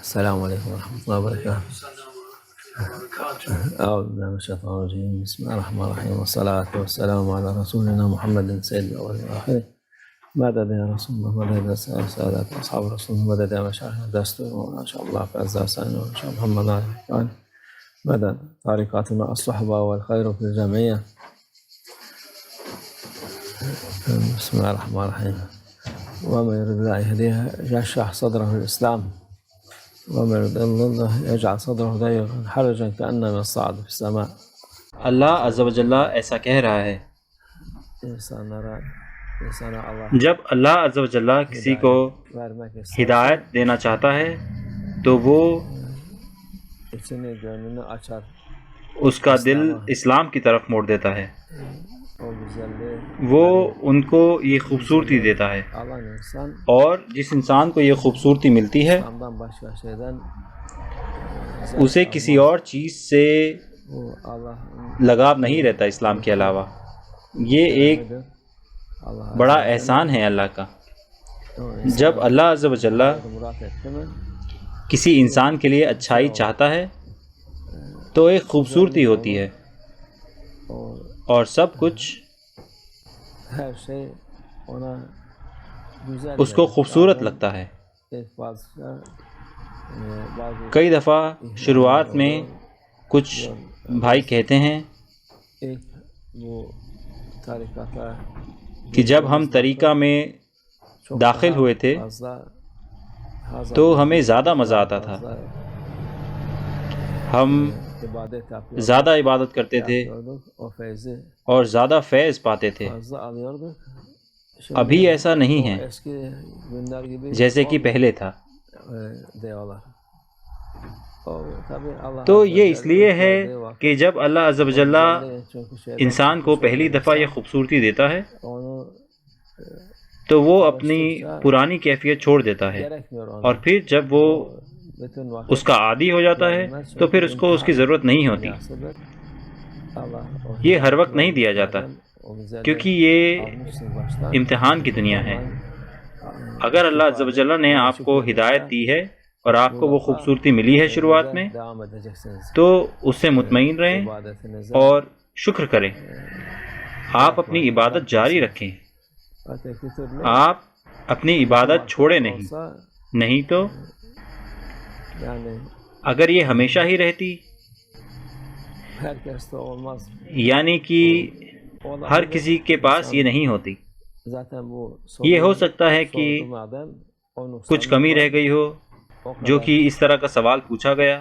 السلام عليكم ورحمة الله وبركاته. أعوذ بالله من الشيطان الرجيم. بسم الله الرحمن الرحيم، والصلاة والسلام على رسولنا محمد سيد الأولين والآخرين. مدد يا رسول الله، مدد يا سادات أصحاب رسول الله، مدد يا مشايخ دستور ما شاء الله في عز وسلم وإن شاء الله محمد عليه، مدد طريقاتنا الصحبة والخير في الجمعية. بسم الله الرحمن الرحيم. ومن يرد الله يهديه يشرح صدره للإسلام، ومن يرد الله يجعل صدره ضيقا حرجا كأنما يصعد في السماء. اللہ عز و جل ایسا کہہ رہا ہے، جب اللہ عز و جل کسی کو ہدایت دینا چاہتا ہے تو وہ اس کا دل اسلام کی طرف موڑ دیتا ہے، وہ ان کو یہ خوبصورتی دیتا ہے، اور جس انسان کو یہ خوبصورتی ملتی ہے اسے کسی اور چیز سے لگاؤ نہیں رہتا اسلام کے علاوہ۔ یہ ایک بڑا احسان ہے اللہ کا۔ جب اللہ عز و جل کسی انسان کے لیے اچھائی چاہتا ہے تو ایک خوبصورتی ہوتی ہے اور سب کچھ اس کو خوبصورت لگتا ہے۔ کئی دفعہ شروعات میں کچھ بھائی کہتے ہیں کہ جب ہم طریقہ میں داخل ہوئے تھے تو ہمیں زیادہ مزہ آتا تھا، ہم زیادہ عبادت کرتے تھے اور زیادہ فیض پاتے تھے۔ ابھی ایسا نہیں ہے جیسے کہ پہلے تھا۔ تو یہ اس لیے ہے کہ جب اللہ عز و جل انسان کو پہلی دفعہ یہ خوبصورتی دیتا ہے تو وہ اپنی پرانی کیفیت چھوڑ دیتا ہے، اور پھر جب وہ اس کا عادی ہو جاتا ہے تو پھر اس کو اس کی ضرورت نہیں ہوتی۔ یہ ہر وقت نہیں دیا جاتا کیونکہ یہ امتحان کی دنیا ہے۔ اگر اللہ عز و جل نے آپ کو ہدایت دی ہے اور آپ کو وہ خوبصورتی ملی ہے شروعات میں تو اس سے مطمئن رہیں اور شکر کریں۔ آپ اپنی عبادت جاری رکھیں، آپ اپنی عبادت چھوڑیں نہیں تو اگر یہ ہمیشہ ہی رہتی، یعنی کہ ہر کسی کے پاس یہ نہیں ہوتی، یہ ہو سکتا ہے کہ کچھ کمی رہ گئی ہو جو کہ اس طرح کا سوال پوچھا گیا۔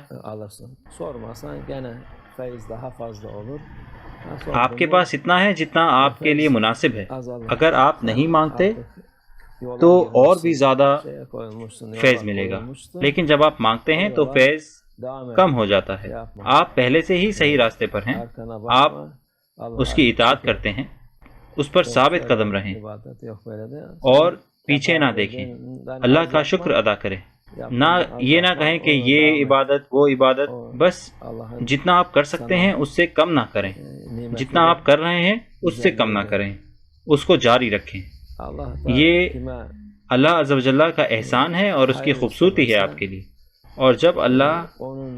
آپ کے پاس اتنا ہے جتنا آپ کے لیے مناسب ہے، اگر آپ نہیں مانگتے تو اور بھی زیادہ فیض ملے گا، لیکن جب آپ مانگتے ہیں تو فیض کم ہو جاتا ہے۔ آپ پہلے سے ہی صحیح راستے پر ہیں، آپ اس کی اطاعت کرتے ہیں، اس پر ثابت قدم رہیں اور پیچھے نہ دیکھیں، اللہ کا شکر ادا کریں، یہ نہ کہیں کہ یہ عبادت وہ عبادت، بس جتنا آپ کر سکتے ہیں اس سے کم نہ کریں، جتنا آپ کر رہے ہیں اس سے کم نہ کریں، اس کو جاری رکھیں۔ یہ اللہ عز و جل کا احسان ہے اور اس کی خوبصورتی ہے آپ کے لیے۔ اور جب اللہ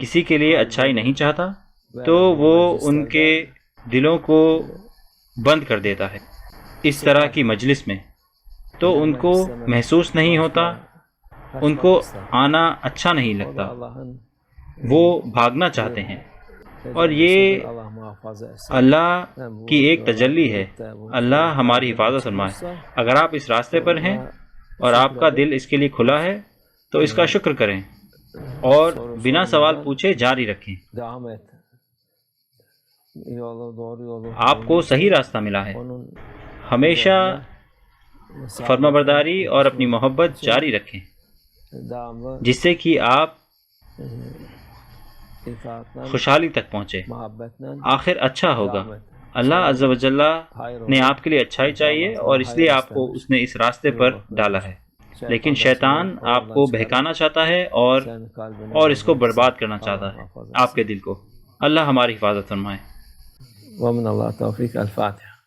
کسی کے لیے اچھائی نہیں چاہتا تو وہ ان کے دلوں کو بند کر دیتا ہے اس طرح کی مجلس میں، تو ان کو محسوس نہیں ہوتا، ان کو آنا اچھا نہیں لگتا، وہ بھاگنا چاہتے ہیں۔ اور یہ اللہ کی ایک تجلی ہے۔ اللہ ہماری حفاظت فرمائے۔ اگر آپ اس راستے پر ہیں اور آپ کا دل اس کے لیے کھلا ہے تو اس کا شکر کریں اور بنا سوال پوچھے جاری رکھیں۔ آپ کو صحیح راستہ ملا ہے۔ ہمیشہ فرمانبرداری اور اپنی محبت جاری رکھیں جس سے کہ آپ خوشحالی تک پہنچے، آخر اچھا ہوگا۔ اللہ عز و جل نے آپ کے لیے اچھائی چاہیے اور اس لیے آپ کو اس نے اس راستے پر ڈالا ہے، لیکن شیطان آپ کو بہکانا چاہتا ہے اور اس کو برباد کرنا چاہتا ہے، آپ کے دل کو۔ اللہ ہماری حفاظت فرمائے۔ ومن اللہ توفیق۔ الفاتحہ۔